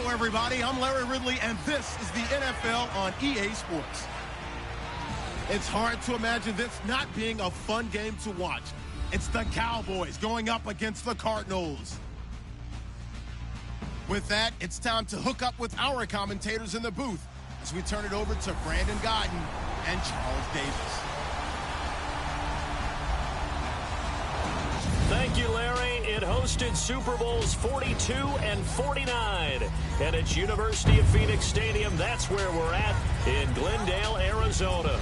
Hello, everybody. I'm Larry Ridley, and this is the NFL on EA Sports. It's hard to imagine this not being a fun game to watch. It's the Cowboys going up against the Cardinals. With that, it's time to hook up with our commentators in the booth as we turn it over to Brandon Godden and Charles Davis. Thank you, Larry. It hosted Super Bowls 42 and 49. And it's University of Phoenix Stadium. That's where we're at in Glendale, Arizona.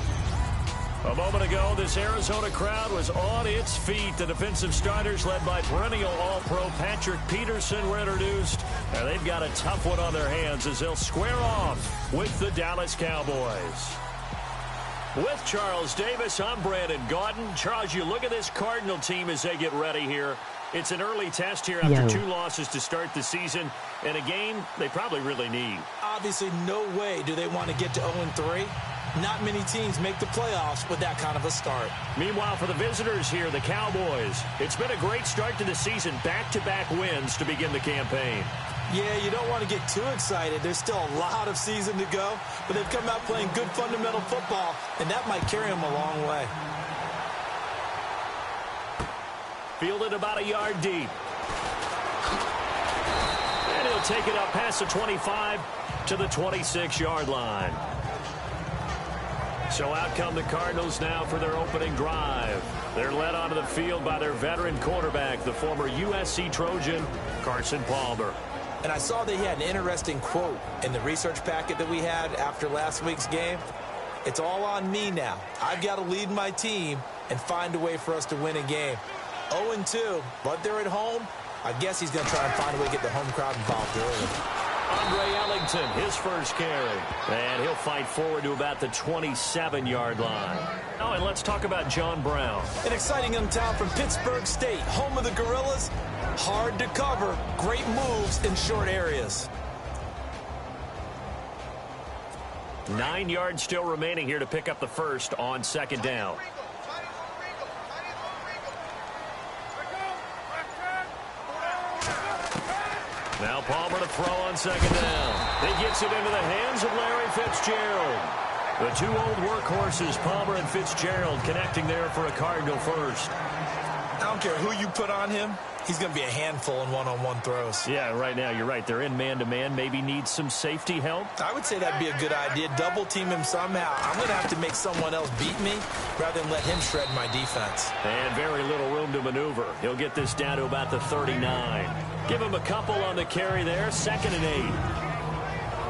A moment ago, this Arizona crowd was on its feet. The defensive starters, led by perennial All-Pro Patrick Peterson, were introduced. And they've got a tough one on their hands as they'll square off with the Dallas Cowboys. With Charles Davis, I'm Brandon Godden. Charles, you look at this Cardinal team as they get ready here. It's an early test here after 2 losses to start the season, and a game they probably really need. Obviously, no way do they want to get to 0-3. Not many teams make the playoffs with that kind of a start. Meanwhile, for the visitors here, the Cowboys, it's been a great start to the season. Back-to-back wins to begin the campaign. Yeah, you don't want to get too excited. There's still a lot of season to go, but they've come out playing good fundamental football, and that might carry them a long way. Fielded about a yard deep. And he'll take it up past the 25 to the 26-yard line. So out come the Cardinals now for their opening drive. They're led onto the field by their veteran quarterback, the former USC Trojan, Carson Palmer. And I saw that he had an interesting quote in the research packet that we had after last week's game. It's all on me now. I've got to lead my team and find a way for us to win a game. 0-2, but they're at home. I guess he's going to try and find a way to get the home crowd involved early. Andre Ellington, his first carry. And he'll fight forward to about the 27-yard line. Oh, and let's talk about John Brown. An exciting young talent from Pittsburgh State, home of the Gorillas. Hard to cover, great moves in short areas. 9 yards still remaining here to pick up the first on second down. Now Palmer to throw on second down. He gets it into the hands of Larry Fitzgerald. The 2 old workhorses, Palmer and Fitzgerald, connecting there for a Cardinal first. I don't care who you put on him. He's going to be a handful in one-on-one throws. Yeah, right now, you're right. They're in man-to-man. Maybe need some safety help. I would say that'd be a good idea. Double-team him somehow. I'm going to have to make someone else beat me rather than let him shred my defense. And very little room to maneuver. He'll get this down to about the 39. Give him a couple on the carry there. 2nd and 8.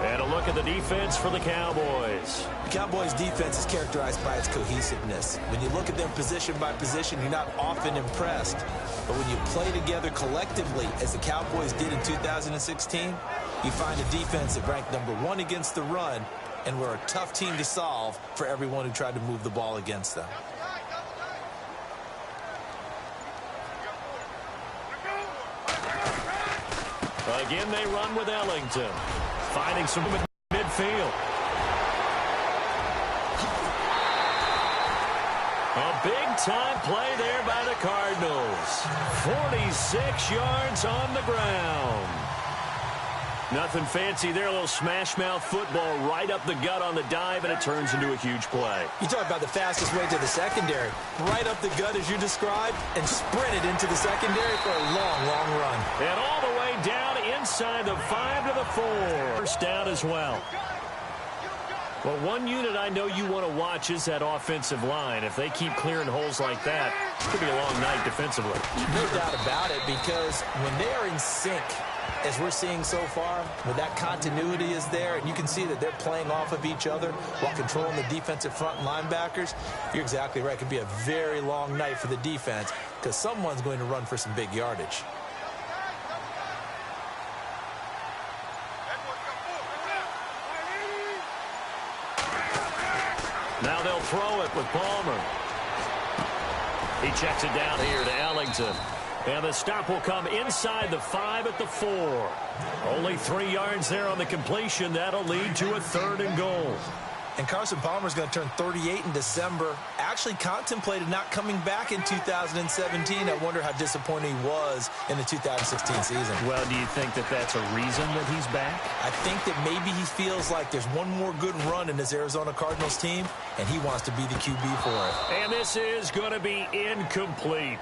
And a look at the defense for the Cowboys. The Cowboys' defense is characterized by its cohesiveness. When you look at them position by position, you're not often impressed. But when you play together collectively, as the Cowboys did in 2016, you find a defense that ranked #1 against the run and were a tough team to solve for everyone who tried to move the ball against them. Again, they run with Ellington. Finding some midfield. A big-time play there by the Cardinals. 46 yards on the ground. Nothing fancy there. A little smash-mouth football right up the gut on the dive, and it turns into a huge play. You talk about the fastest way to the secondary. Right up the gut, as you described, and sprinted into the secondary for a long, long run. And all the way down inside the 5 to the 4. First down as well. Well, one unit I know you want to watch is that offensive line. If they keep clearing holes like that, it could be a long night defensively. No doubt about it, because when they are in sync, as we're seeing so far, when that continuity is there, and you can see that they're playing off of each other while controlling the defensive front linebackers, you're exactly right. It could be a very long night for the defense because someone's going to run for some big yardage. Now they'll throw it with Palmer. He checks it down here to Ellington. And the stop will come inside the 5 at the 4. Only 3 yards there on the completion. That'll lead to a 3rd and goal. And Carson Palmer's going to turn 38 in December. Actually contemplated not coming back in 2017. I wonder how disappointed he was in the 2016 season. Well, do you think that that's a reason that he's back? I think that maybe he feels like there's one more good run in this Arizona Cardinals team, and he wants to be the QB for it. And this is going to be incomplete.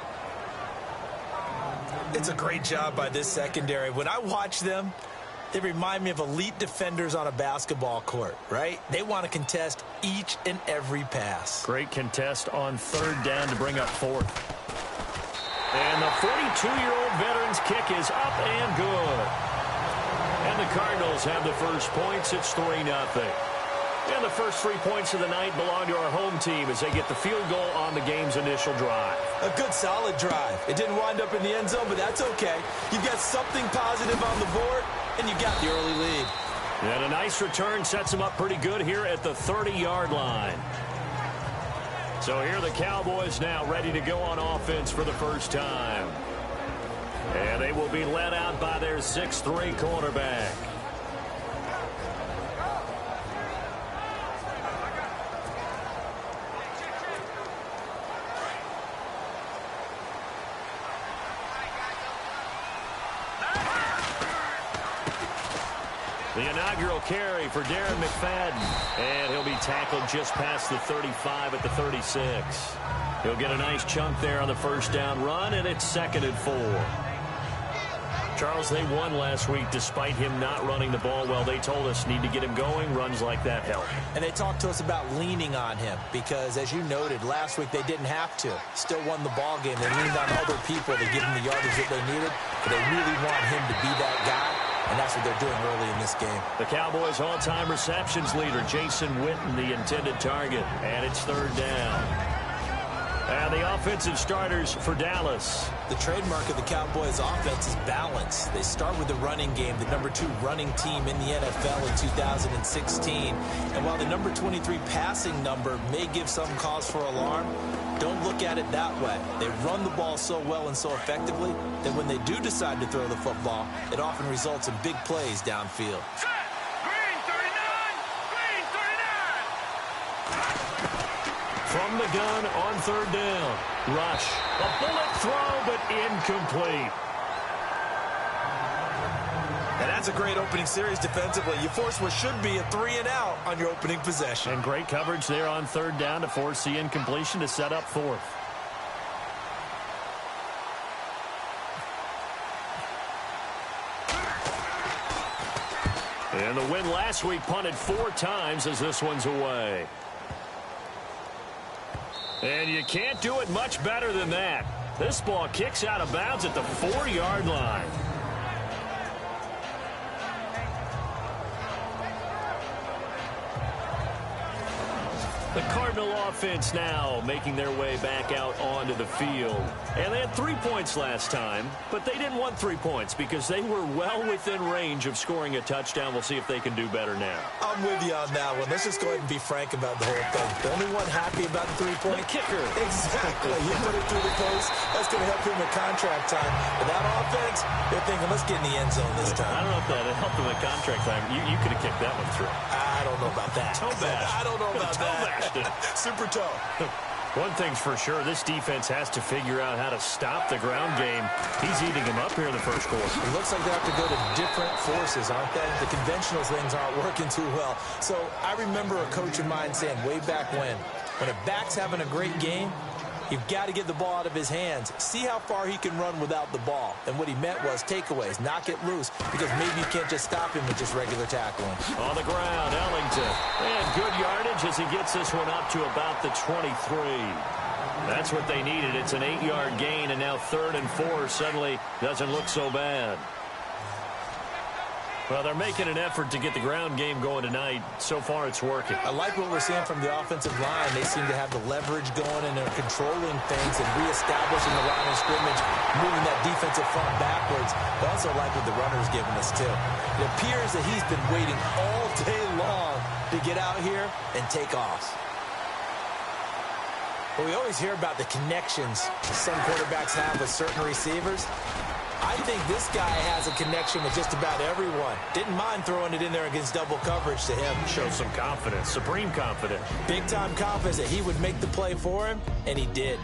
It's a great job by this secondary. When I watch them, they remind me of elite defenders on a basketball court, right? They want to contest each and every pass. Great contest on third down to bring up fourth. And the 42-year-old veteran's kick is up and good. And the Cardinals have the first points. It's 3-0. And the first 3 points of the night belong to our home team as they get the field goal on the game's initial drive. A good, solid drive. It didn't wind up in the end zone, but that's okay. You've got something positive on the board, and you got the early lead. And a nice return sets them up pretty good here at the 30-yard line. So here are the Cowboys now ready to go on offense for the first time. And they will be led out by their 6'3" quarterback. The inaugural carry for Darren McFadden. And he'll be tackled just past the 35 at the 36. He'll get a nice chunk there on the first down run, and it's 2nd and 4. Charles, they won last week despite him not running the ball well. They told us need to get him going. Runs like that help. And they talked to us about leaning on him because, as you noted, last week they didn't have to. Still won the ball game. They leaned on other people to give him the yardage that they needed. But they really want him to be that guy. And that's what they're doing early in this game. The Cowboys' all-time receptions leader, Jason Witten, the intended target. And it's 3rd down. And the offensive starters for Dallas. The trademark of the Cowboys' offense is balance. They start with the running game, the number 2 running team in the NFL in 2016. And while the number 23 passing number may give some cause for alarm, don't look at it that way. They run the ball so well and so effectively that when they do decide to throw the football, it often results in big plays downfield. From the gun on 3rd down. Rush. A bullet throw, but incomplete. And that's a great opening series defensively. You force what should be a 3-and-out on your opening possession. And great coverage there on 3rd down to force the incompletion to set up 4th. And the win last week punted 4 times as this one's away. And you can't do it much better than that. This ball kicks out of bounds at the 4-yard line. The Cardinal offense now making their way back out onto the field. And they had 3 points last time, but they didn't want 3 points because they were well within range of scoring a touchdown. We'll see if they can do better now. I'm with you on that one. Let's just go ahead and be frank about the whole thing. The only one happy about the 3-point? The kicker. Exactly. You put it through the post. That's going to help him at contract time. But that offense, they're thinking, let's get in the end zone this time. I don't know if that helped him at contract time. You could have kicked that one through. I don't know about that. Toe bash. I don't know about that. Super toe. One thing's for sure, this defense has to figure out how to stop the ground game. He's eating them up here in the first quarter. It looks like they have to go to different forces, aren't they? The conventional things aren't working too well. So I remember a coach of mine saying way back when a back's having a great game, you've got to get the ball out of his hands. See how far he can run without the ball. And what he meant was takeaways, knock it loose, because maybe you can't just stop him with just regular tackling. On the ground, Ellington. And good yardage as he gets this one up to about the 23. That's what they needed. It's an 8-yard gain, and now 3rd and 4 suddenly doesn't look so bad. Well, they're making an effort to get the ground game going tonight. So far, it's working. I like what we're seeing from the offensive line. They seem to have the leverage going, and they're controlling things and reestablishing the line of scrimmage, moving that defensive front backwards. I also like what the runner's giving us, too. It appears that he's been waiting all day long to get out here and take off. But we always hear about the connections some quarterbacks have with certain receivers. I think this guy has a connection with just about everyone. Didn't mind throwing it in there against double coverage to him. Shows some confidence, supreme confidence. Big-time confidence that he would make the play for him, and he did.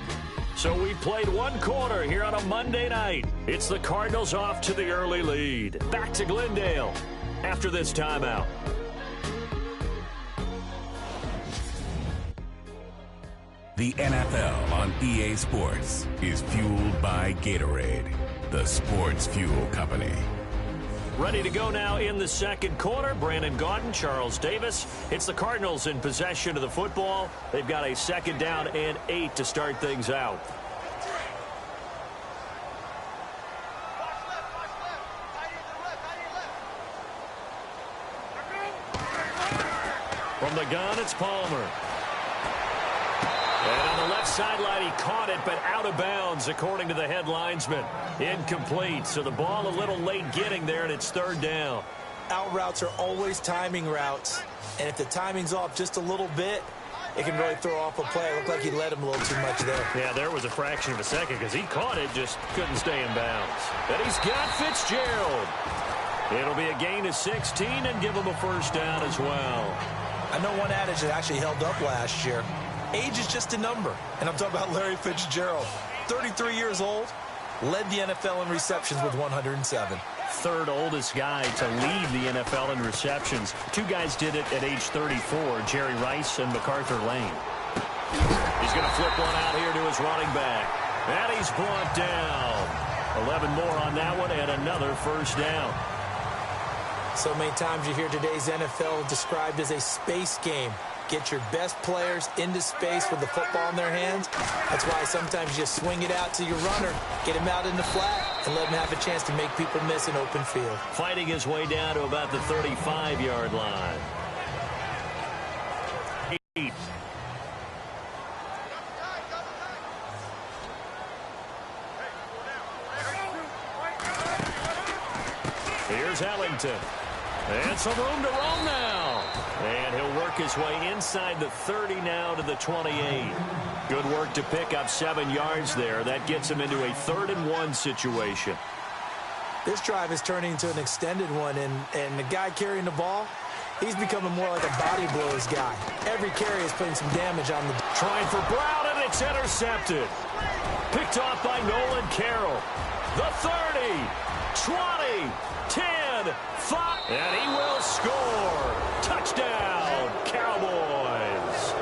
So we played one quarter here on a Monday night. It's the Cardinals off to the early lead. Back to Glendale after this timeout. The NFL on EA Sports is fueled by Gatorade, the sports fuel company. Ready to go now in the second quarter. Brandon Gaudin, Charles Davis. It's the Cardinals in possession of the football. They've got a 2nd down and 8 to start things out. From the gun, it's Palmer. And on the left sideline, he caught it, but out of bounds, according to the head linesman. Incomplete, so the ball a little late getting there, and it's 3rd down. Out routes are always timing routes, and if the timing's off just a little bit, it can really throw off a play. It looked like he led him a little too much there. Yeah, there was a fraction of a second because he caught it, just couldn't stay in bounds. And he's got Fitzgerald. It'll be a gain of 16 and give him a 1st down as well. I know one adage that actually held up last year. Age is just a number, and I'm talking about Larry Fitzgerald. 33 years old, led the NFL in receptions with 107. 3rd oldest guy to lead the NFL in receptions. 2 guys did it at age 34, Jerry Rice and MacArthur Lane. He's going to flip one out here to his running back. And he's brought down. 11 more on that one and another 1st down. So many times you hear today's NFL described as a space game. Get your best players into space with the football in their hands. That's why sometimes you swing it out to your runner, get him out in the flat, and let him have a chance to make people miss an open field. Fighting his way down to about the 35-yard line. 8. Here's Ellington. And some room to roam now. And he'll work his way inside the 30 now to the 28. Good work to pick up 7 yards there. That gets him into a 3rd and 1 situation. This drive is turning into an extended one, and the guy carrying the ball, he's becoming more like a body blows guy. Every carry is putting some damage on the... Trying for Brown, and it's intercepted. Picked off by Nolan Carroll. The 30, 20, 10, 5, and he will score. Touchdown, Cowboys.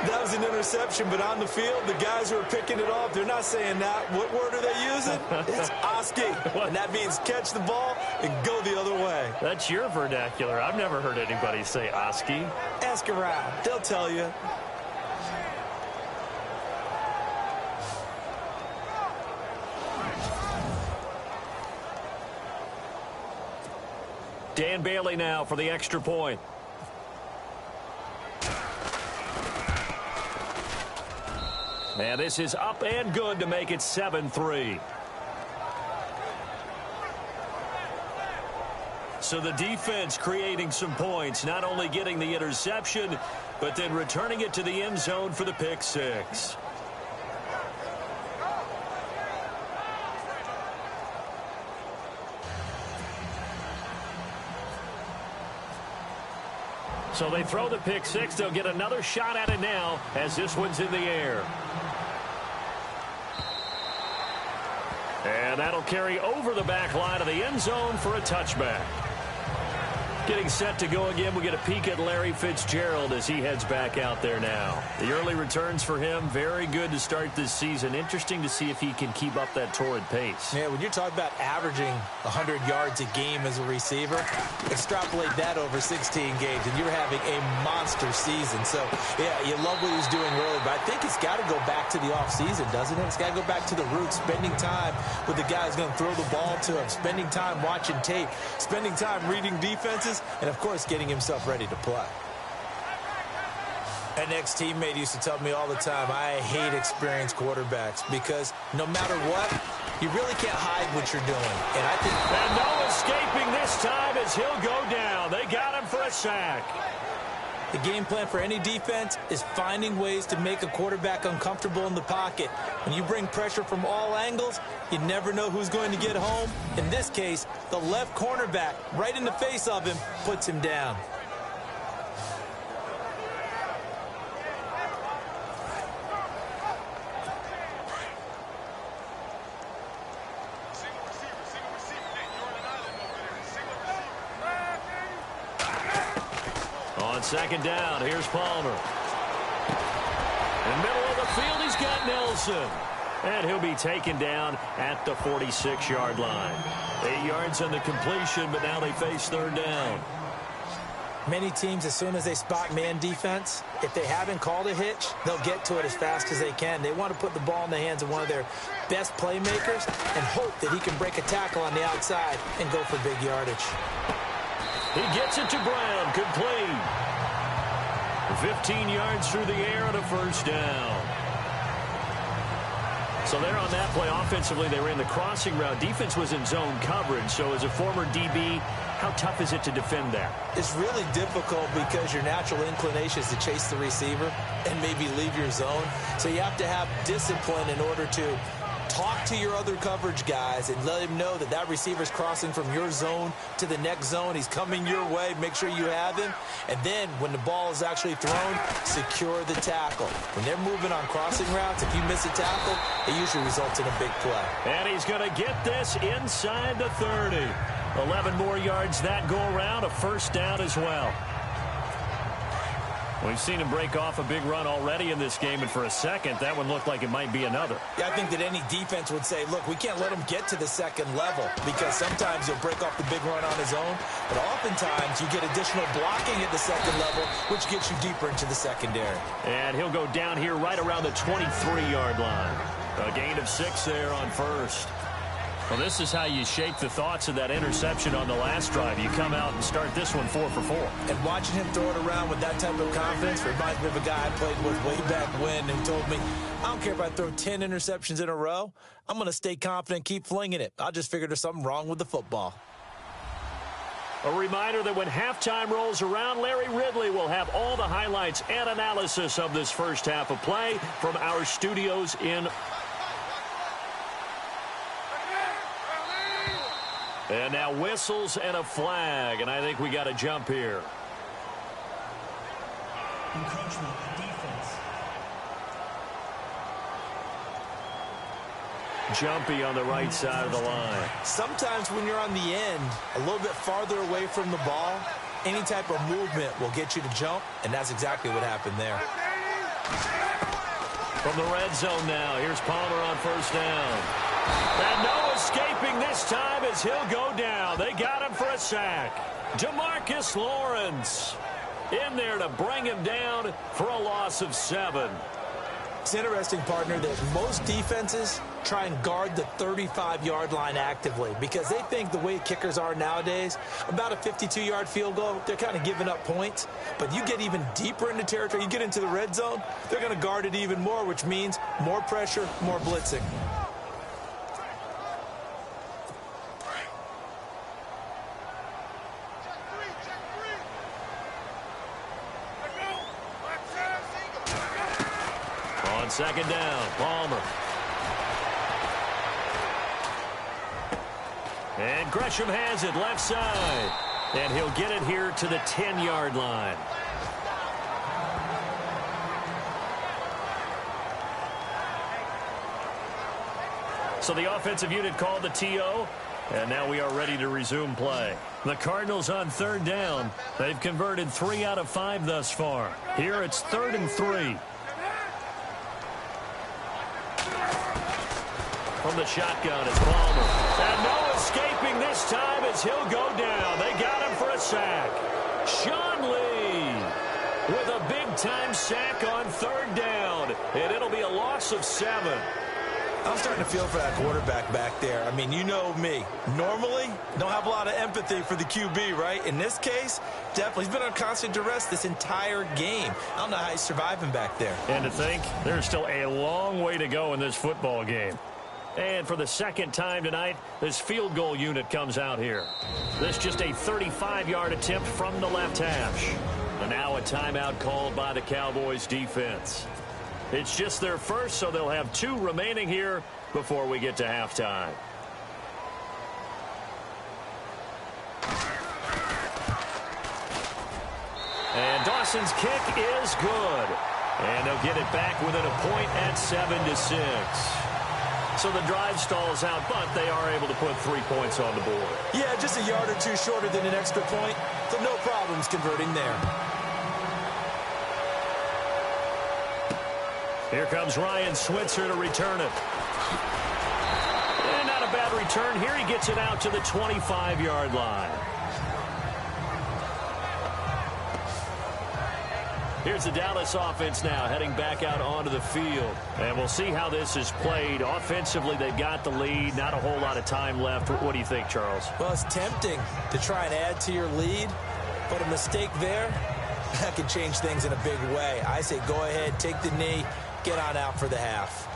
That was an interception, but on the field, the guys who are picking it off, they're not saying that. What word are they using? It's Oski, and that means catch the ball and go the other way. That's your vernacular. I've never heard anybody say Oski. Ask around. They'll tell you. Dan Bailey now for the extra point. And this is up and good to make it 7-3. So the defense creating some points, not only getting the interception, but then returning it to the end zone for the pick six. So they throw the pick six. They'll get another shot at it now as this one's in the air. And that'll carry over the back line of the end zone for a touchback. Getting set to go again. We get a peek at Larry Fitzgerald as he heads back out there now. The early returns for him, very good to start this season. Interesting to see if he can keep up that torrid pace. Yeah, when you're talking about averaging 100 yards a game as a receiver, extrapolate that over 16 games, and you're having a monster season. So, yeah, you love what he's doing early, but I think it's got to go back to the offseason, doesn't it? It's got to go back to the roots, spending time with the guy who's going to throw the ball to him, spending time watching tape, spending time reading defenses, and, of course, getting himself ready to play. An ex-teammate used to tell me all the time, I hate experienced quarterbacks because no matter what, you really can't hide what you're doing. And I think... And no escaping this time as he'll go down. They got him for a sack. The game plan for any defense is finding ways to make a quarterback uncomfortable in the pocket. When you bring pressure from all angles, you never know who's going to get home. In this case, the left cornerback, right in the face of him, puts him down. On second down, here's Palmer. In the middle of the field, he's got Nelson. And he'll be taken down at the 46-yard line. 8 yards on the completion, but now they face third down. Many teams, as soon as they spot man defense, if they haven't called a hitch, they'll get to it as fast as they can. They want to put the ball in the hands of one of their best playmakers and hope that he can break a tackle on the outside and go for big yardage. He gets it to Brown, complete. 15 yards through the air and a first down. So there on that play, offensively, they ran the crossing route. Defense was in zone coverage. So as a former DB, how tough is it to defend that? It's really difficult because your natural inclination is to chase the receiver and maybe leave your zone. So you have to have discipline in order to talk to your other coverage guys and let him know that that receiver's crossing from your zone to the next zone. He's coming your way. Make sure you have him. And then when the ball is actually thrown, secure the tackle. When they're moving on crossing routes, if you miss a tackle, it usually results in a big play. And he's going to get this inside the 30. 11 more yards that go around, a first down as well. We've seen him break off a big run already in this game, and for a second, that one looked like it might be another. Yeah, I think that any defense would say, look, we can't let him get to the second level because sometimes he'll break off the big run on his own, but oftentimes you get additional blocking at the second level, which gets you deeper into the secondary. And he'll go down here right around the 23-yard line. A gain of 6 there on first. Well, this is how you shake the thoughts of that interception on the last drive. You come out and start this one 4 for 4. And watching him throw it around with that type of confidence reminds me of a guy I played with way back when who told me, I don't care if I throw 10 interceptions in a row. I'm going to stay confident, keep flinging it. I just figured there's something wrong with the football. A reminder that when halftime rolls around, Larry Ridley will have all the highlights and analysis of this first half of play from our studios in. And now whistles and a flag, and I think we got a jump here. Encroachment defense. Jumpy on the right side of the line. Sometimes when you're on the end, a little bit farther away from the ball, any type of movement will get you to jump, and that's exactly what happened there. From the red zone now, here's Palmer on first down. And no escaping this time as he'll go down. They got him for a sack. DeMarcus Lawrence in there to bring him down for a loss of 7. It's interesting, partner, that most defenses try and guard the 35-yard line actively because they think the way kickers are nowadays, about a 52-yard field goal, they're kind of giving up points. But you get even deeper into territory, you get into the red zone, they're going to guard it even more, which means more pressure, more blitzing. Second down, Palmer. And Gresham has it left side. And he'll get it here to the 10-yard line. So the offensive unit called the TO. And now we are ready to resume play. The Cardinals on third down. They've converted 3 out of 5 thus far. Here it's 3rd and 3. From the shotgun, it's Palmer. And no escaping this time as he'll go down. They got him for a sack. Sean Lee with a big-time sack on third down. And it'll be a loss of 7. I'm starting to feel for that quarterback back there. I mean, you know me. Normally, don't have a lot of empathy for the QB, right? In this case, definitely. He's been on constant duress this entire game. I don't know how he's surviving back there. And to think, there's still a long way to go in this football game. And for the second time tonight, this field goal unit comes out here. This just a 35-yard attempt from the left hash. And now a timeout called by the Cowboys defense. It's just their first, so they'll have 2 remaining here before we get to halftime. And Dawson's kick is good. And they'll get it back within a point at 7-6. So the drive stalls out, but they are able to put 3 points on the board. Yeah, just a yard or 2 shorter than an extra point, so no problems converting there. Here comes Ryan Switzer to return it. And not a bad return here. He gets it out to the 25-yard line. Here's the Dallas offense now heading back out onto the field. And we'll see how this is played. Offensively, they've got the lead. Not a whole lot of time left. What do you think, Charles? Well, it's tempting to try and add to your lead, but a mistake there, that can change things in a big way. I say go ahead, take the knee, get on out for the half.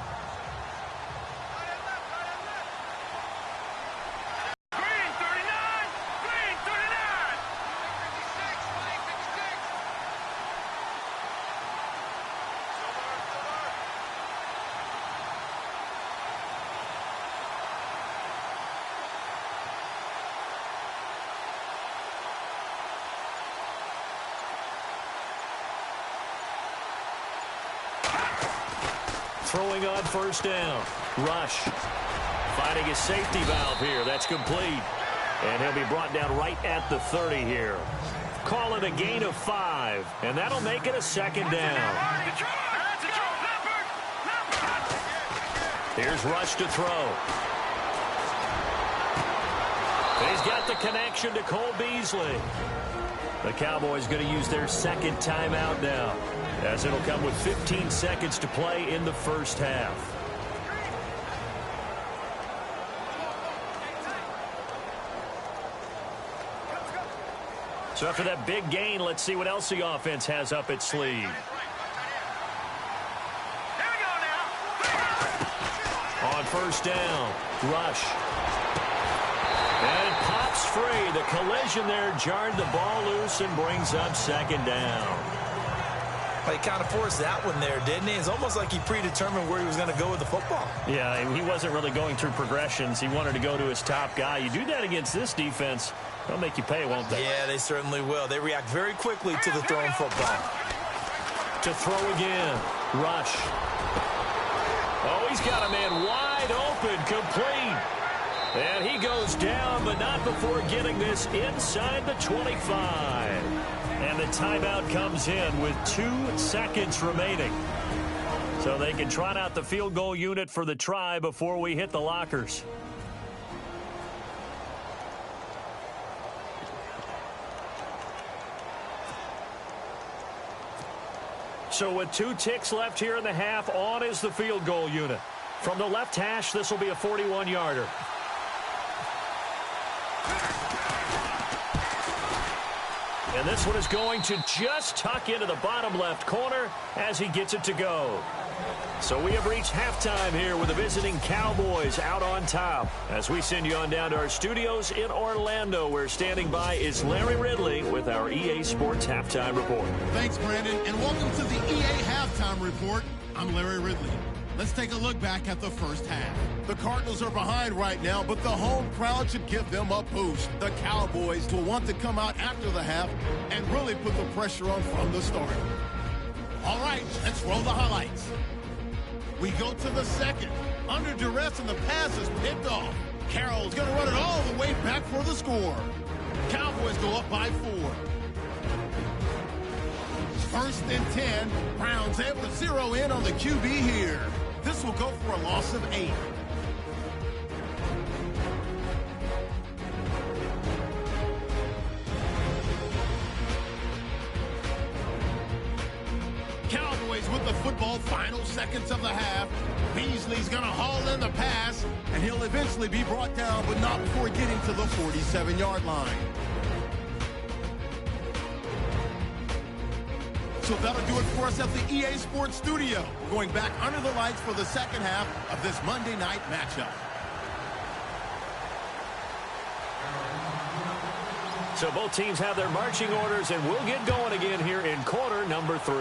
Throwing on first down. Rush. Finding his safety valve here. That's complete. And he'll be brought down right at the 30 here. Call it a gain of 5. And that'll make it a second down. Here's Rush to throw. He's got the connection to Cole Beasley. The Cowboys going to use their second timeout now, as it'll come with 15 seconds to play in the first half. So after that big gain, let's see what else the offense has up its sleeve. On first down, Rush. And it pops free. The collision there jarred the ball loose and brings up second down. He kind of forced that one there, didn't he? It's almost like he predetermined where he was going to go with the football. Yeah, he wasn't really going through progressions. He wanted to go to his top guy. You do that against this defense, they'll make you pay, won't they? Yeah, they certainly will. They react very quickly to the thrown football. To throw again. Rush. Oh, he's got a man wide open, complete. And he goes down, but not before getting this inside the 25. And the timeout comes in with 2 seconds remaining. So they can trot out the field goal unit for the try before we hit the lockers. So with 2 ticks left here in the half, on is the field goal unit. From the left hash, this will be a 41-yarder. And this one is going to just tuck into the bottom left corner as he gets it to go. So we have reached halftime here with the visiting Cowboys out on top. As we send you on down to our studios in Orlando, where standing by is Larry Ridley with our EA Sports Halftime Report. Thanks, Brandon, and welcome to the EA Halftime Report. I'm Larry Ridley. Let's take a look back at the first half. The Cardinals are behind right now, but the home crowd should give them a boost. The Cowboys will want to come out after the half and really put the pressure on from the start. All right, let's roll the highlights. We go to the second. Under duress, and the pass is picked off. Carroll's going to run it all the way back for the score. Cowboys go up by 4. First and 10. Browns able to zero in on the QB here. This will go for a loss of 8. Cowboys with the football, final seconds of the half. Beasley's going to haul in the pass, and he'll eventually be brought down, but not before getting to the 47-yard line. So that'll do it for us at the EA Sports Studio. Going back under the lights for the second half of this Monday night matchup. So both teams have their marching orders, and we'll get going again here in quarter number 3.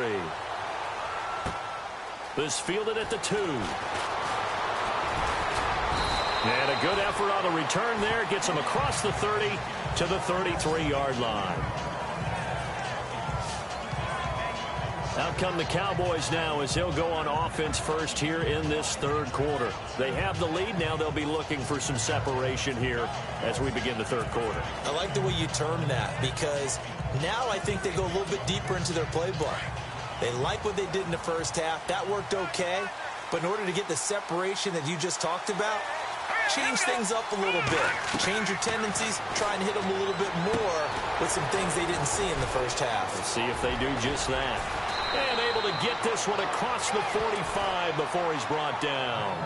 This fielded at the 2. And a good effort on the return there. Gets him across the 30 to the 33-yard line. Out come the Cowboys now as they'll go on offense first here in this third quarter. They have the lead. Now they'll be looking for some separation here as we begin the third quarter. I like the way you term that, because now I think they go a little bit deeper into their playbook. They like what they did in the first half. That worked okay. But in order to get the separation that you just talked about, change things up a little bit. Change your tendencies. Try and hit them a little bit more with some things they didn't see in the first half. Let's see if they do just that. And able to get this one across the 45 before he's brought down.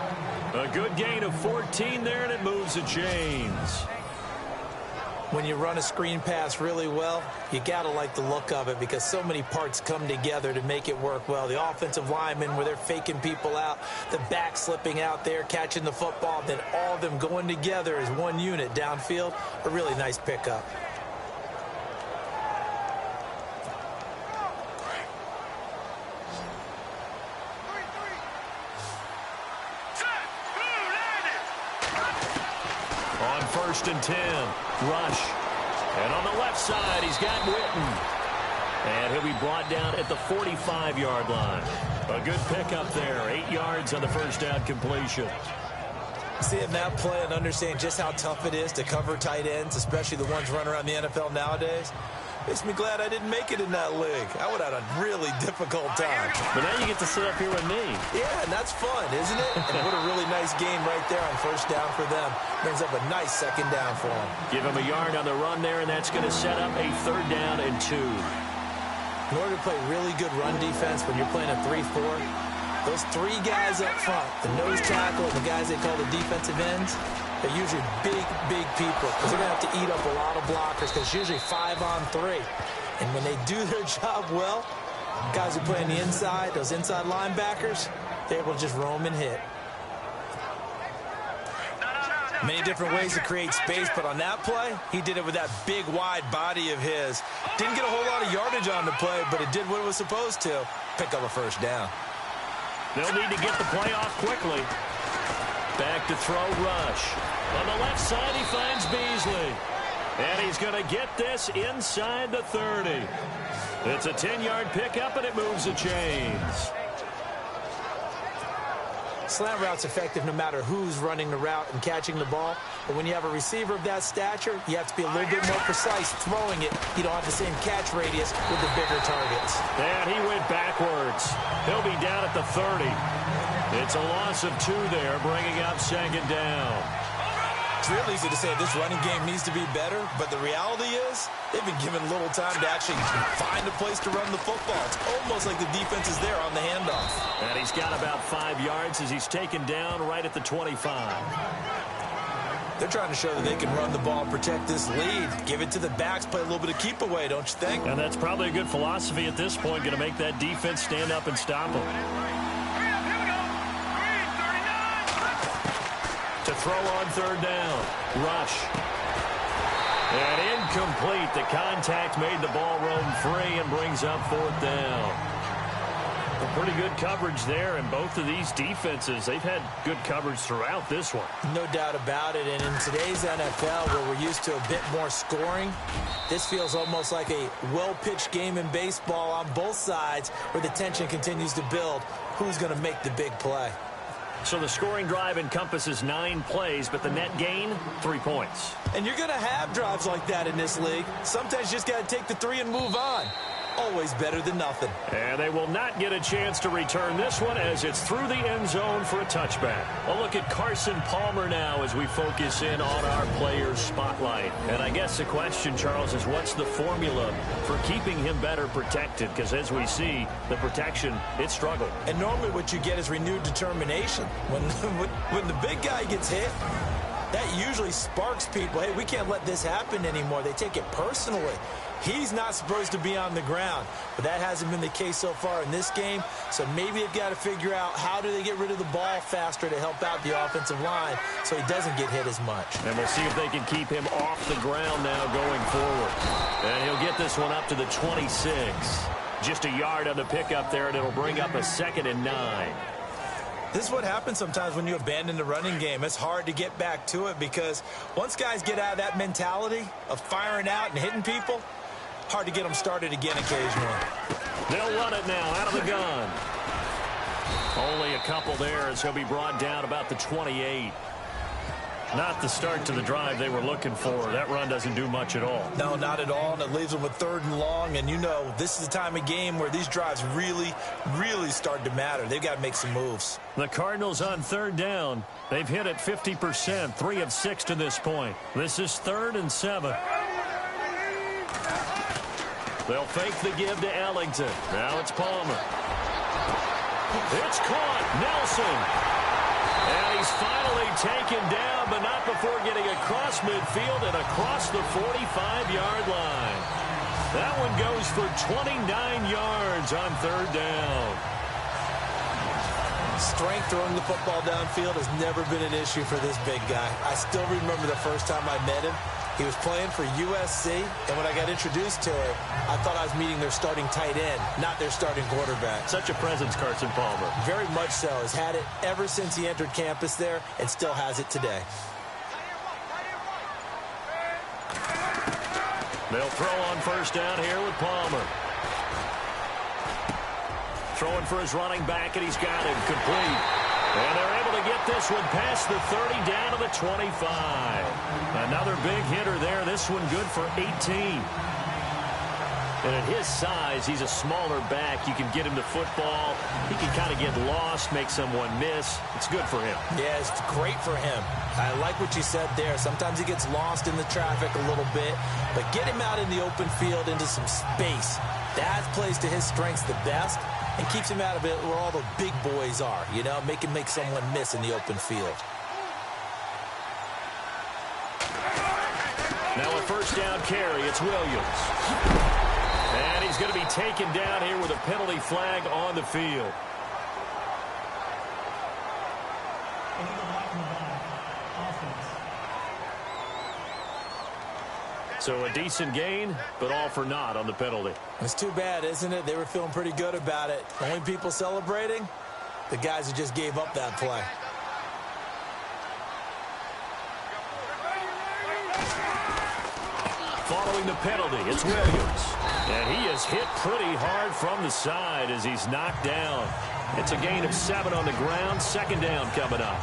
A good gain of 14 there, and it moves the chains. When you run a screen pass really well, you got to like the look of it because so many parts come together to make it work well. The offensive linemen, where they're faking people out, the back slipping out there, catching the football, then all of them going together as one unit downfield. A really nice pickup. On 1st and 10, Rush. And on the left side, he's got Witten. And he'll be brought down at the 45-yard line. A good pickup there, 8 yards on the first down completion. Seeing that play and understanding just how tough it is to cover tight ends, especially the ones running around the NFL nowadays, makes me glad I didn't make it in that league. I would have had a really difficult time. But now you get to sit up here with me. Yeah, and that's fun, isn't it? And what a really nice gain right there on first down for them. Brings up a nice second down for them. Give him a yard on the run there, and that's going to set up a 3rd down and 2. In order to play really good run defense when you're playing a 3-4, those 3 guys up front, the nose tackle and the guys they call the defensive ends, they're usually big, big people because they're going to have to eat up a lot of blockers because it's usually 5-on-3. And when they do their job well, guys who play on the inside, those inside linebackers, they're able to just roam and hit. Many different ways to create space, but on that play, he did it with that big, wide body of his. Didn't get a whole lot of yardage on the play, but it did what it was supposed to. Pick up a first down. They'll need to get the play off quickly. Back to throw Rush. On the left side, he finds Beasley. And he's going to get this inside the 30. It's a 10-yard pickup, and it moves the chains. Slant route's effective no matter who's running the route and catching the ball. But when you have a receiver of that stature, you have to be a little bit more precise throwing it. You don't have the same catch radius with the bigger targets. And he went backwards. He'll be down at the 30. It's a loss of 2 there, bringing up 2nd down. It's real easy to say this running game needs to be better, but the reality is they've been given little time to actually find a place to run the football. It's almost like the defense is there on the handoff. And he's got about 5 yards as he's taken down right at the 25. They're trying to show that they can run the ball, protect this lead, give it to the backs, play a little bit of keep away, don't you think? And that's probably a good philosophy at this point, going to make that defense stand up and stop them. To throw on 3rd down. Rush. And incomplete. The contact made the ball roam free and brings up 4th down. A pretty good coverage there, and both of these defenses, they've had good coverage throughout this one. No doubt about it, and in today's NFL, where we're used to a bit more scoring, this feels almost like a well-pitched game in baseball on both sides where the tension continues to build. Who's going to make the big play? So the scoring drive encompasses 9 plays, but the net gain, 3 points. And you're going to have drives like that in this league. Sometimes you just got to take the 3 and move on. Always better than nothing. And they will not get a chance to return this one as it's through the end zone for a touchback. A look at Carson Palmer now as we focus in on our players' spotlight. And I guess the question, Charles, is what's the formula for keeping him better protected? Because as we see, the protection, it struggled. And normally what you get is renewed determination. When the big guy gets hit, that usually sparks people. Hey, we can't let this happen anymore. They take it personally. He's not supposed to be on the ground, but that hasn't been the case so far in this game. So maybe they've got to figure out how do they get rid of the ball faster to help out the offensive line so he doesn't get hit as much. And we'll see if they can keep him off the ground now going forward. And he'll get this one up to the 26. Just a yard on the pickup there, and it'll bring up a 2nd and 9. This is what happens sometimes when you abandon the running game. It's hard to get back to it because once guys get out of that mentality of firing out and hitting people, hard to get them started again occasionally. They'll run it now out of the gun. Only a couple there as he'll be brought down about the 28. Not the start to the drive they were looking for. That run doesn't do much at all. No, not at all, and it leaves them with 3rd and long. And you know, this is the time of game where these drives really, really start to matter. They've got to make some moves. The Cardinals on 3rd down. They've hit it 50%, 3 of 6 to this point. This is 3rd and 7. They'll fake the give to Ellington. Now it's Palmer. It's caught. Nelson. And he's finally taken down, but not before getting across midfield and across the 45-yard line. That one goes for 29 yards on 3rd down. Strength throwing the football downfield has never been an issue for this big guy. I still remember the first time I met him. He was playing for USC, and when I got introduced to him, I thought I was meeting their starting tight end, not their starting quarterback. Such a presence, Carson Palmer. Very much so. Has had it ever since he entered campus there and still has it today. They'll throw on 1st down here with Palmer. Throwing for his running back, and he's got him complete. And they're able to get this one past the 30 down to the 25. Another big hitter there. This one good for 18. And at his size, he's a smaller back. You can get him to football. He can kind of get lost, make someone miss. It's good for him. Yeah, it's great for him. I like what you said there. Sometimes he gets lost in the traffic a little bit, but get him out in the open field into some space. That plays to his strengths the best and keeps him out of it where all the big boys are, you know, make someone miss in the open field. Now a 1st down carry. It's Williams. And he's going to be taken down here with a penalty flag on the field. So a decent gain, but all for naught on the penalty. It's too bad, isn't it? They were feeling pretty good about it. Only people celebrating, the guys who just gave up that play. Following the penalty, it's Williams. And he is hit pretty hard from the side as he's knocked down. It's a gain of 7 on the ground. 2nd down coming up.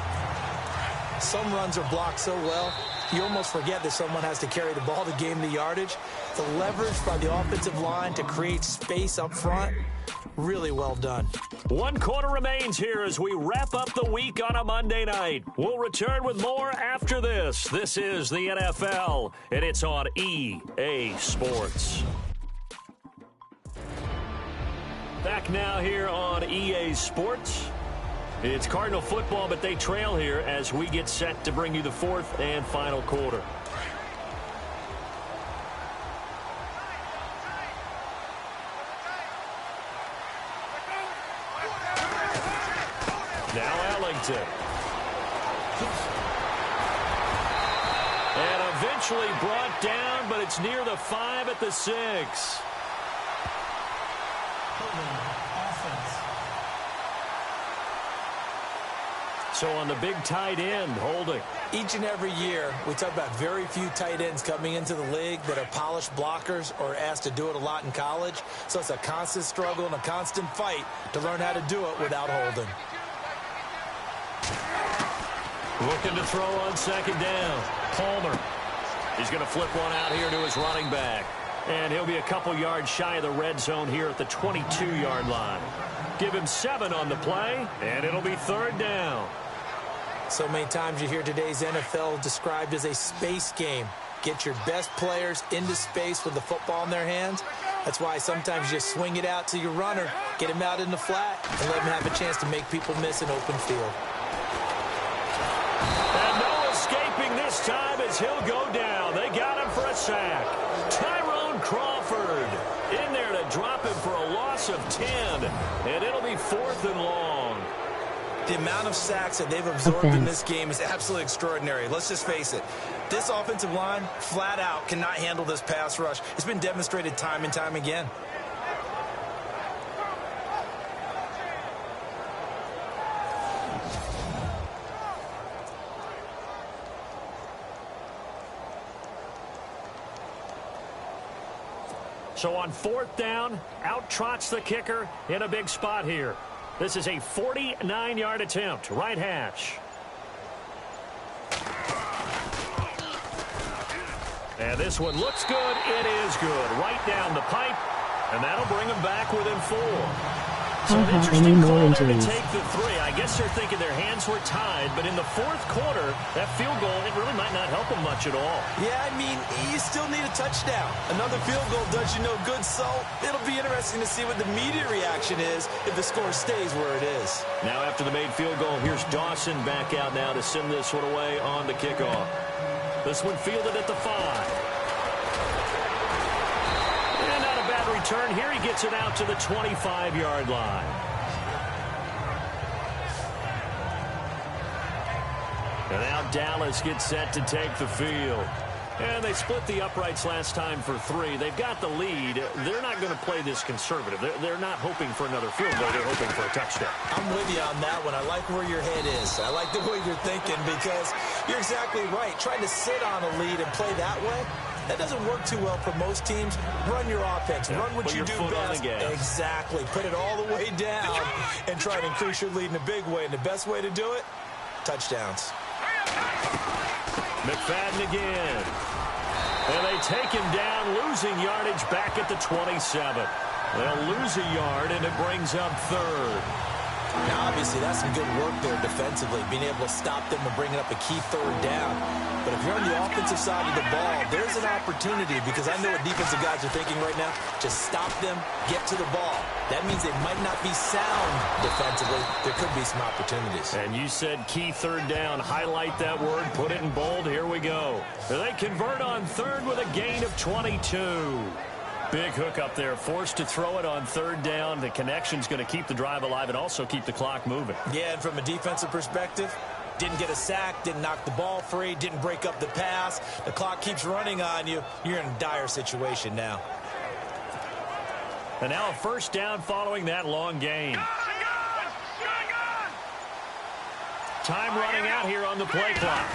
Some runs are blocked so well, you almost forget that someone has to carry the ball to gain the yardage. The leverage by the offensive line to create space up front, really well done. 1 quarter remains here as we wrap up the week on a Monday night. We'll return with more after this. This is the NFL, and it's on EA Sports. Back now here on EA Sports. It's Cardinal football, but they trail here as we get set to bring you the 4th and final quarter. Now Ellington. And eventually brought down, but it's near the 5 at the 6. So on the big tight end, holding. Each and every year, we talk about very few tight ends coming into the league that are polished blockers or asked to do it a lot in college. So it's a constant struggle and a constant fight to learn how to do it without holding. Looking to throw on 2nd down. Palmer. He's going to flip one out here to his running back. And he'll be a couple yards shy of the red zone here at the 22-yard line. Give him 7 on the play, and it'll be 3rd down. So many times you hear today's NFL described as a space game. Get your best players into space with the football in their hands. That's why sometimes you just swing it out to your runner, get him out in the flat, and let him have a chance to make people miss an open field. And no escaping this is. He'll go down. They got him for a sack. Tyrone Crawford in there to drop him for a loss of 10. And it'll be 4th and long. The amount of sacks that they've absorbed in this game is absolutely extraordinary. Let's just face it. This offensive line, flat out, cannot handle this pass rush. It's been demonstrated time and time again. So on 4th down, out trots the kicker in a big spot here. This is a 49-yard attempt, right hash. And this one looks good. It is good. Right down the pipe. And that'll bring them back within 4. So an interesting call there to take the 3. I guess they're thinking their hands were tied, but in the 4th quarter, that field goal, it really might not help them much at all. Yeah, I mean, you still need a touchdown. Another field goal does you no good, so it'll be interesting to see what the media reaction is if the score stays where it is. Now after the made field goal, here's Dawson back out now to send this one away on the kickoff. This one fielded at the 5. And not a bad return here. He gets it out to the 25-yard line. And now Dallas gets set to take the field. And they split the uprights last time for 3. They've got the lead. They're not going to play this conservative. They're not hoping for another field goal. They're hoping for a touchdown. I'm with you on that one. I like where your head is. I like the way you're thinking because you're exactly right. Trying to sit on a lead and play that way, that doesn't work too well for most teams. Run your offense. Run what you do best. Exactly. Put it all the way down and try to increase your lead in a big way. And the best way to do it, touchdowns. McFadden again. And they take him down, losing yardage back at the 27. They'll lose a yard, and it brings up 3rd. Now, obviously, that's some good work there defensively, being able to stop them and bringing up a key 3rd down. But if you're on the offensive side of the ball, there's an opportunity because I know what defensive guys are thinking right now. Just stop them, get to the ball. That means they might not be sound defensively. There could be some opportunities. And you said key 3rd down. Highlight that word. Put it in bold. Here we go. They convert on 3rd with a gain of 22. Big hook up there. Forced to throw it on 3rd down. The connection's going to keep the drive alive and also keep the clock moving. Yeah, and from a defensive perspective, didn't get a sack, didn't knock the ball free, didn't break up the pass. The clock keeps running on you. You're in a dire situation now. And now a 1st down following that long gain. Time running out here on the play clock.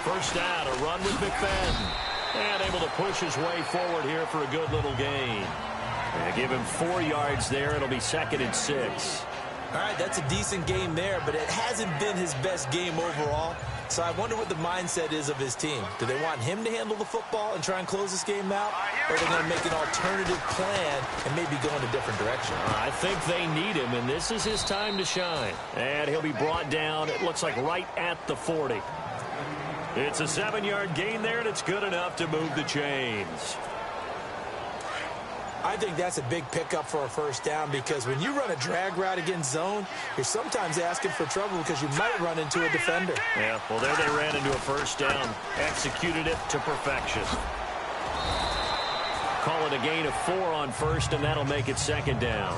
1st down, a run with McFadden. And able to push his way forward here for a good little gain. And give him 4 yards there. It'll be 2nd and 6. All right, that's a decent game there, but it hasn't been his best game overall. So I wonder what the mindset is of his team. Do they want him to handle the football and try and close this game out? Or are they going to make an alternative plan and maybe go in a different direction? I think they need him, and this is his time to shine. And he'll be brought down, it looks like right at the 40. It's a 7-yard gain there, and it's good enough to move the chains. I think that's a big pickup for a 1st down because when you run a drag route against zone, you're sometimes asking for trouble because you might run into a defender. Yeah, well, there they ran into a 1st down. Executed it to perfection. Call it a gain of 4 on 1st, and that'll make it 2nd down.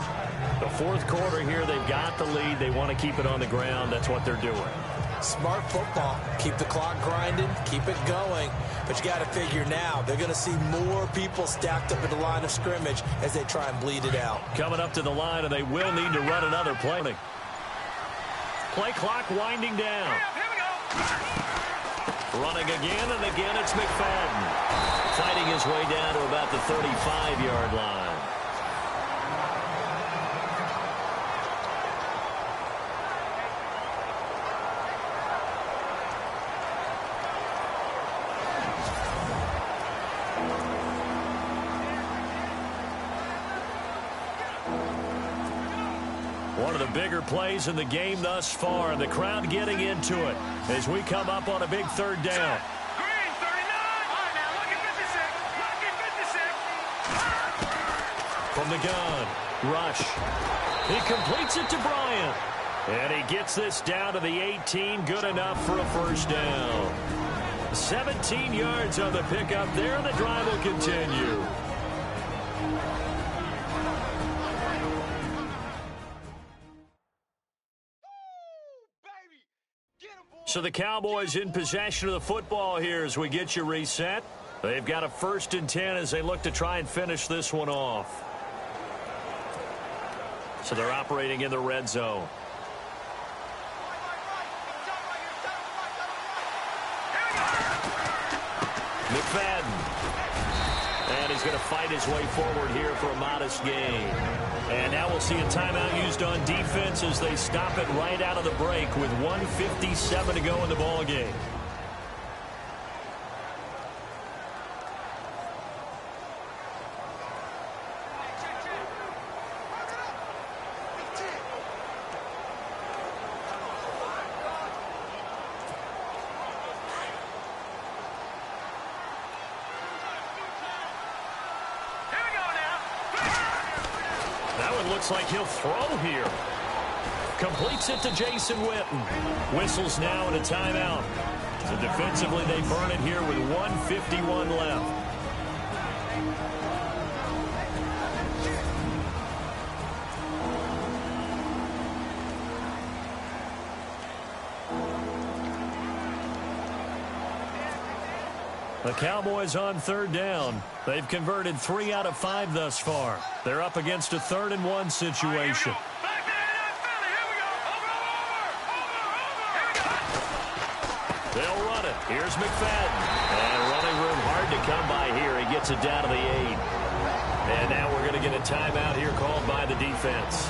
The 4th quarter here, they've got the lead. They want to keep it on the ground. That's what they're doing. Smart football. Keep the clock grinding. Keep it going. But you got to figure now, they're going to see more people stacked up at the line of scrimmage as they try and bleed it out. Coming up to the line, and they will need to run another play. Play clock winding down. Running again, and again it's McFadden. Fighting his way down to about the 35-yard line. One of the bigger plays in the game thus far, and the crowd getting into it as we come up on a big 3rd down. Green, 39. All right, now look at 56. Look at 56. From the gun, Rush. He completes it to Bryant. And he gets this down to the 18. Good enough for a 1st down. 17 yards on the pickup there. The drive will continue. So the Cowboys in possession of the football here as we get you reset. They've got a 1st and 10 as they look to try and finish this one off. So they're operating in the red zone. McFadden. And he's going to fight his way forward here for a modest gain. And now we'll see a timeout used on defense as they stop it right out of the break with 1:57 to go in the ball game. Looks like he'll throw here. Completes it to Jason Witten. Whistles now and a timeout. So defensively they burn it here with 1:51 left. The Cowboys on 3rd down. They've converted 3 out of 5 thus far. They're up against a 3rd and 1 situation. They'll run it. Here's McFadden. And running room hard to come by here. He gets it down to the 8. And now we're going to get a timeout here called by the defense.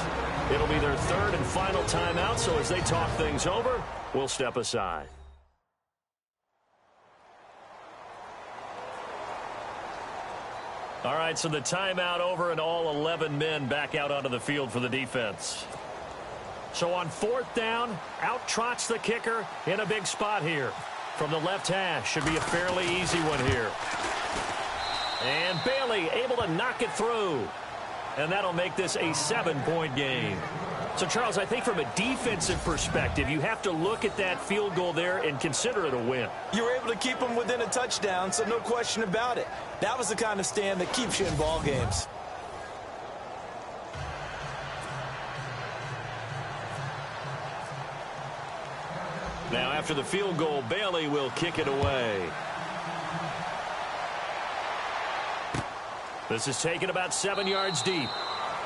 It'll be their 3rd and final timeout, so as they talk things over, we'll step aside. All right, so the timeout over and all 11 men back out onto the field for the defense. So on 4th down, out trots the kicker in a big spot here. From the left hash, should be a fairly easy one here. And Bailey able to knock it through. And that'll make this a 7-point game. So, Charles, I think from a defensive perspective, you have to look at that field goal there and consider it a win. You were able to keep them within a touchdown, so no question about it. That was the kind of stand that keeps you in ball games. Now, after the field goal, Bailey will kick it away. This is taken about 7 yards deep.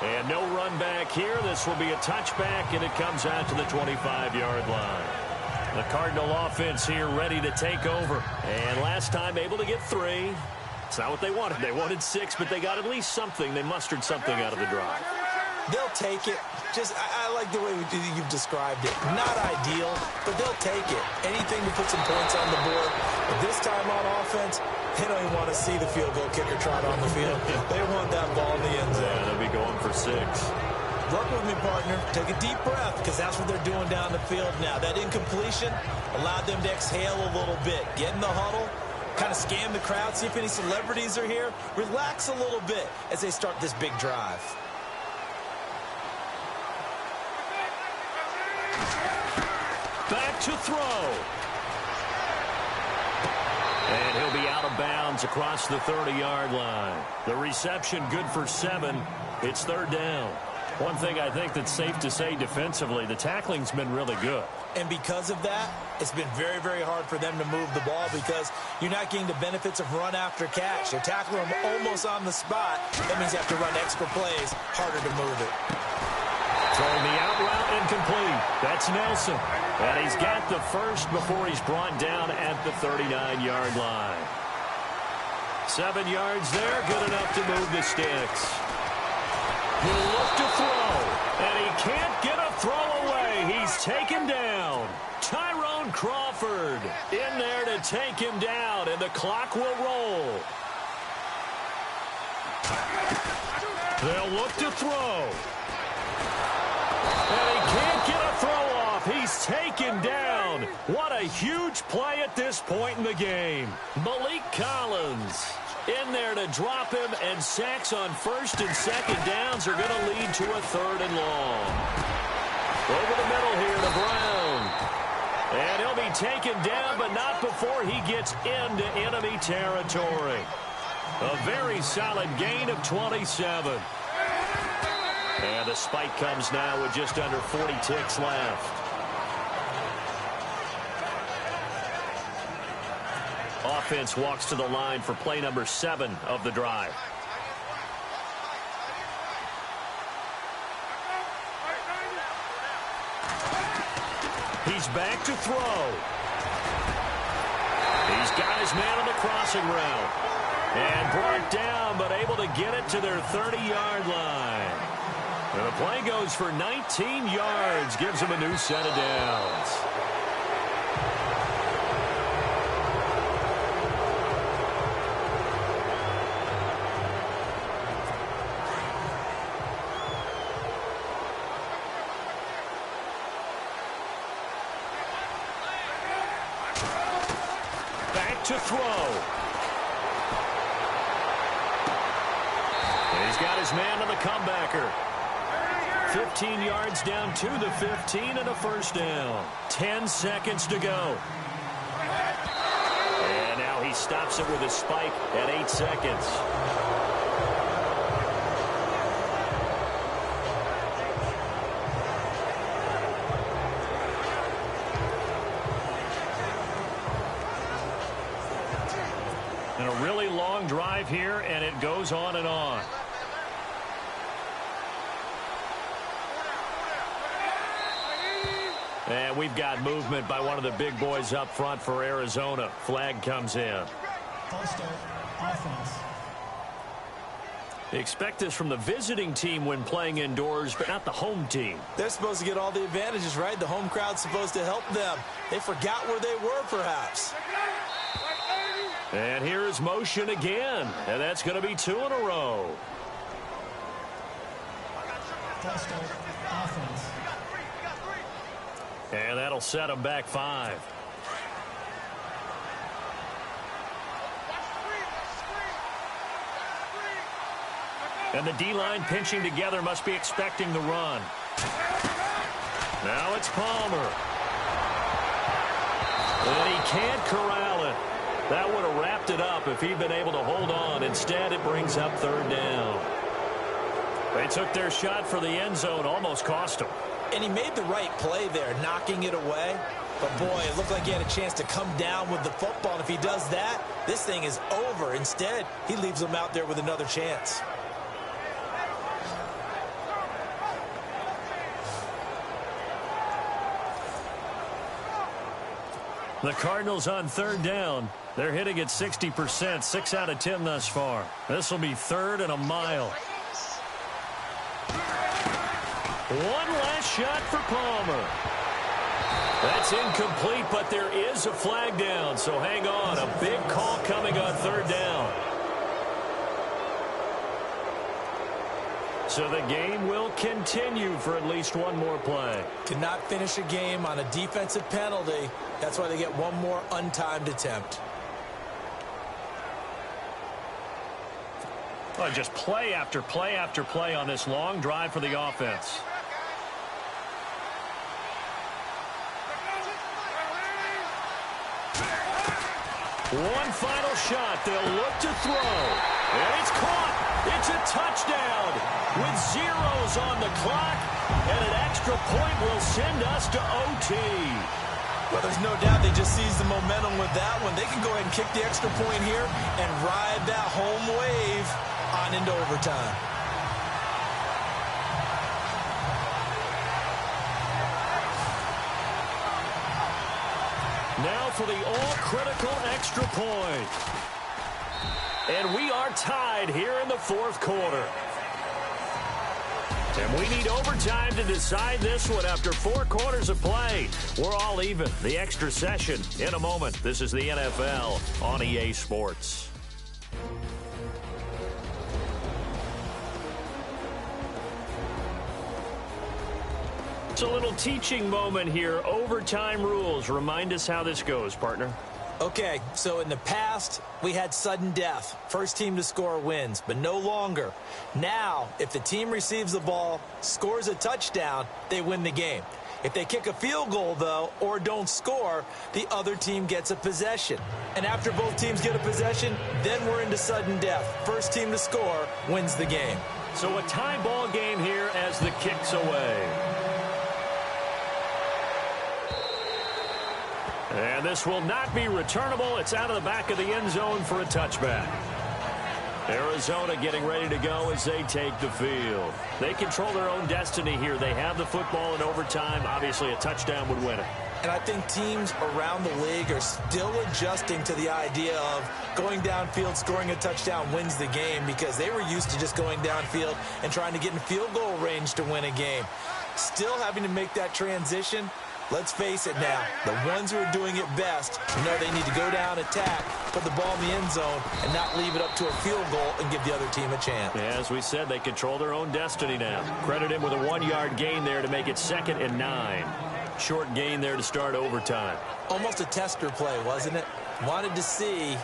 And no run back here. This will be a touchback, and it comes out to the 25-yard line. The Cardinal offense here ready to take over. And last time able to get 3. It's not what they wanted. They wanted 6, but they got at least something. They mustered something out of the drive. They'll take it. I like the way you've described it. Not ideal, but they'll take it. Anything to put some points on the board. But this time on offense, they don't even want to see the field goal kicker trot on the field. They want that ball in the end zone. Yeah, they'll be going for 6. Work with me, partner. Take a deep breath, because that's what they're doing down the field now. That incompletion allowed them to exhale a little bit. Get in the huddle, kind of scan the crowd, see if any celebrities are here. Relax a little bit as they start this big drive. Back to throw. And he'll be out of bounds across the 30-yard line. The reception good for 7. It's 3rd down. One thing I think that's safe to say defensively, the tackling's been really good. And because of that, it's been very, very hard for them to move the ball because you're not getting the benefits of run after catch. You're tackling them almost on the spot. That means you have to run extra plays, harder to move it. Throwing the out route incomplete. That's Nelson. And he's got the first before he's brought down at the 39-yard line. 7 yards there, good enough to move the sticks. He'll look to throw, and he can't get a throw away. He's taken down. Tyrone Crawford in there to take him down, and the clock will roll. They'll look to throw. And he can't get a throw off. He's taken down. What a huge play at this point in the game. Malik Collins in there to drop him, and sacks on 1st and 2nd downs are going to lead to a 3rd and long. Over the middle here to Brown. And he'll be taken down, but not before he gets into enemy territory. A very solid gain of 27. And the spike comes now with just under 40 ticks left. Offense walks to the line for play number 7 of the drive. He's back to throw. He's got his man on the crossing route. And brought down, but able to get it to their 30-yard line. And the play goes for 19 yards. Gives him a new set of downs. Back to throw. He's got his man on the comebacker. 15 yards down to the 15 and a first down. 10 seconds to go. And now he stops it with a spike at 8 seconds. And a really long drive here, and it goes on and on. And we've got movement by one of the big boys up front for Arizona. Flag comes in. False start, offense. They expect this from the visiting team when playing indoors, but not the home team. They're supposed to get all the advantages, right? The home crowd's supposed to help them. They forgot where they were, perhaps. And here is motion again. And that's going to be 2 in a row. False start, offense. And that'll set them back 5. And the D-line pinching together must be expecting the run. Now it's Palmer. And he can't corral it. That would have wrapped it up if he'd been able to hold on. Instead, it brings up 3rd down. They took their shot for the end zone, almost cost them. And he made the right play there, knocking it away. But, boy, it looked like he had a chance to come down with the football. And if he does that, this thing is over. Instead, he leaves them out there with another chance. The Cardinals on 3rd down. They're hitting at 60%, 6 out of 10 thus far. This will be 3rd and a mile. One last shot for Palmer. That's incomplete, but there is a flag down, so hang on. A big call coming on 3rd down. So the game will continue for at least one more play. Cannot finish a game on a defensive penalty. That's why they get one more untimed attempt. Well, just play after play after play on this long drive for the offense. One final shot. They'll look to throw. And it's caught. It's a touchdown with zeros on the clock. And an extra point will send us to OT. Well, there's no doubt they just seized the momentum with that one. They can go ahead and kick the extra point here and ride that home wave on into overtime. Now for the all-critical extra point. And we are tied here in the 4th quarter. And we need overtime to decide this one after 4 quarters of play. We're all even. The extra session in a moment. This is the NFL on EA Sports. It's a little teaching moment here. Overtime rules. Remind us how this goes, partner. Okay, so in the past, we had sudden death. First team to score wins, but no longer. Now, if the team receives the ball, scores a touchdown, they win the game. If they kick a field goal, though, or don't score, the other team gets a possession. And after both teams get a possession, then we're into sudden death. First team to score wins the game. So a tie ball game here as the kick's away. And this will not be returnable. It's out of the back of the end zone for a touchback. Arizona getting ready to go as they take the field. They control their own destiny here. They have the football in overtime. Obviously, a touchdown would win it. And I think teams around the league are still adjusting to the idea of going downfield, scoring a touchdown wins the game, because they were used to just going downfield and trying to get in field goal range to win a game. Still having to make that transition. Let's face it now, the ones who are doing it best know they need to go down, attack, put the ball in the end zone, and not leave it up to a field goal and give the other team a chance. As we said, they control their own destiny now. Credit him with a 1-yard gain there to make it 2nd and 9. Short gain there to start overtime. Almost a tester play, wasn't it? Wanted to see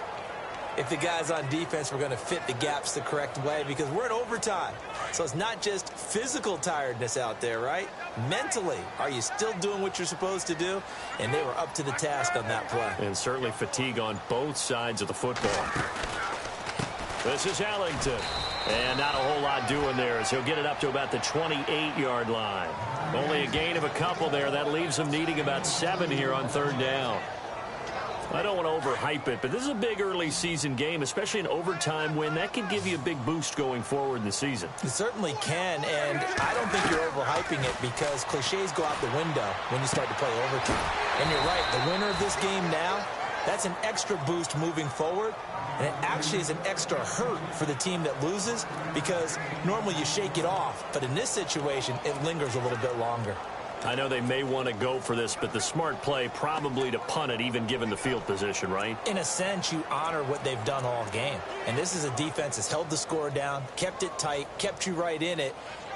if the guys on defense were going to fit the gaps the correct way, because we're in overtime. So it's not just physical tiredness out there, right? Mentally, are you still doing what you're supposed to do? And they were up to the task on that play. And certainly fatigue on both sides of the football. This is Ellington. And not a whole lot doing there as he'll get it up to about the 28-yard line. Only a gain of a couple there. That leaves them needing about 7 here on 3rd down. I don't want to overhype it, but this is a big early season game, especially an overtime win. That could give you a big boost going forward in the season. It certainly can, and I don't think you're overhyping it, because cliches go out the window when you start to play overtime. And you're right, the winner of this game now, that's an extra boost moving forward, and it actually is an extra hurt for the team that loses, because normally you shake it off, but in this situation, it lingers a little bit longer. I know they may want to go for this, but the smart play probably to punt it, even given the field position, right? In a sense, you honor what they've done all game. And this is a defense that's held the score down, kept it tight, kept you right in it,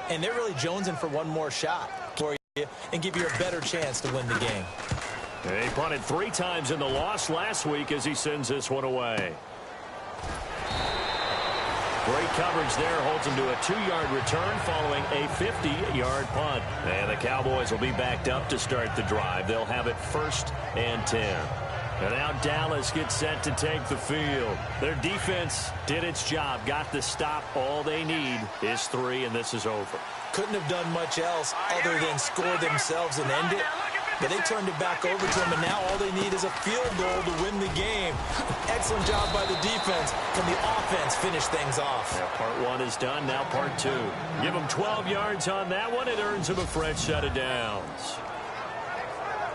and they're really jonesing for one more shot for you and give you a better chance to win the game. And he punted 3 times in the loss last week as he sends this one away. Great coverage there, holds him to a 2-yard return following a 50-yard punt. And the Cowboys will be backed up to start the drive. They'll have it 1st and 10. And now Dallas gets set to take the field. Their defense did its job, got the stop. All they need is 3, and this is over. Couldn't have done much else other than score themselves and end it. But they turned it back over to them, and now all they need is a field goal to win the game. Excellent job by the defense. Can the offense finish things off? Yeah, part 1 is done, now part 2. Give them 12 yards on that one. It earns them a fresh set of downs.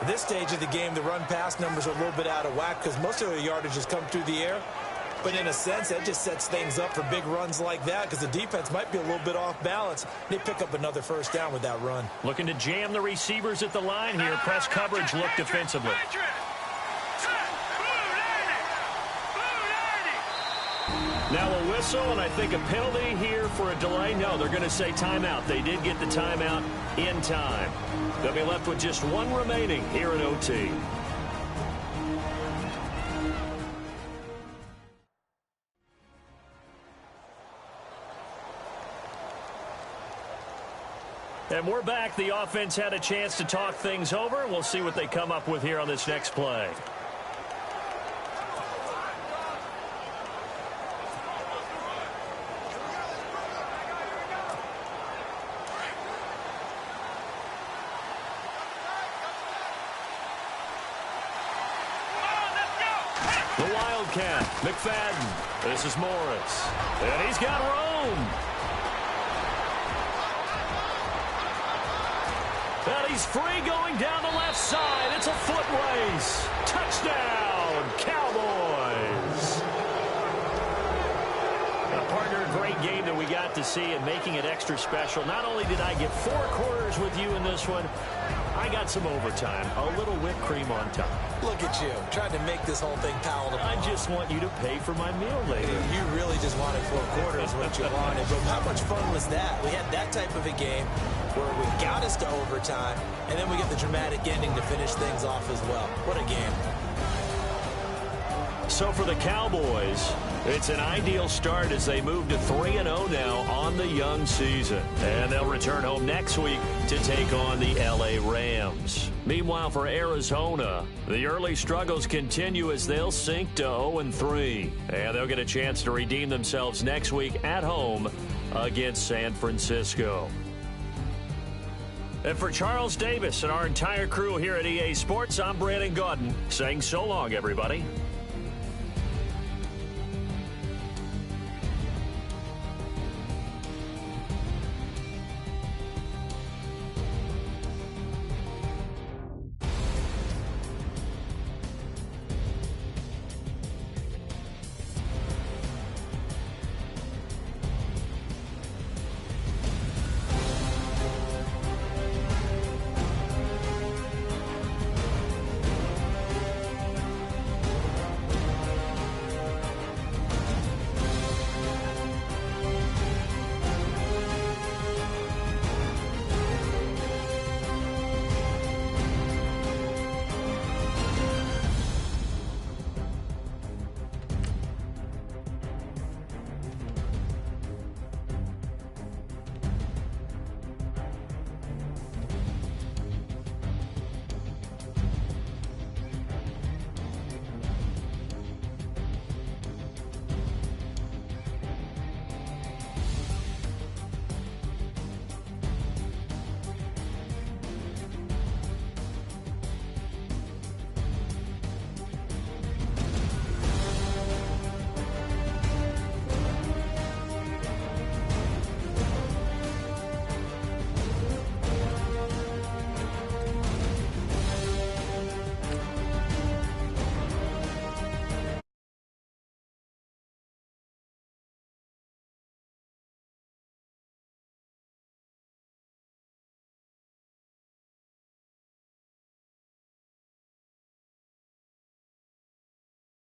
At this stage of the game, the run-pass numbers are a little bit out of whack because most of their yardage has come through the air. But in a sense, that just sets things up for big runs like that, because the defense might be a little bit off balance. They pick up another 1st down with that run. Looking to jam the receivers at the line here. Press coverage, look defensively. Now a whistle, and I think a penalty here for a delay. No, they're going to say timeout. They did get the timeout in time. They'll be left with just 1 remaining here in OT. And we're back. The offense had a chance to talk things over. We'll see what they come up with here on this next play. The Wildcat, McFadden. This is Morris. And he's got room. And he's free going down the left side. It's a foot race. Touchdown, Cowboys. Partner, great game that we got to see and making it extra special. Not only did I get 4 quarters with you in this one, I got some overtime, a little whipped cream on top. Look at you, trying to make this whole thing palatable. I just want you to pay for my meal later. You really just wanted 4 quarters, what you wanted. But how much fun was that? We had that type of a game where we got us to overtime, and then we get the dramatic ending to finish things off as well. What a game. So for the Cowboys, It's an ideal start as they move to 3-0 now on the young season. And they'll return home next week to take on the LA Rams. Meanwhile, for Arizona, the early struggles continue as they'll sink to 0-3. And they'll get a chance to redeem themselves next week at home against San Francisco. And for Charles Davis and our entire crew here at EA Sports, I'm Brandon Gaudin saying so long, everybody.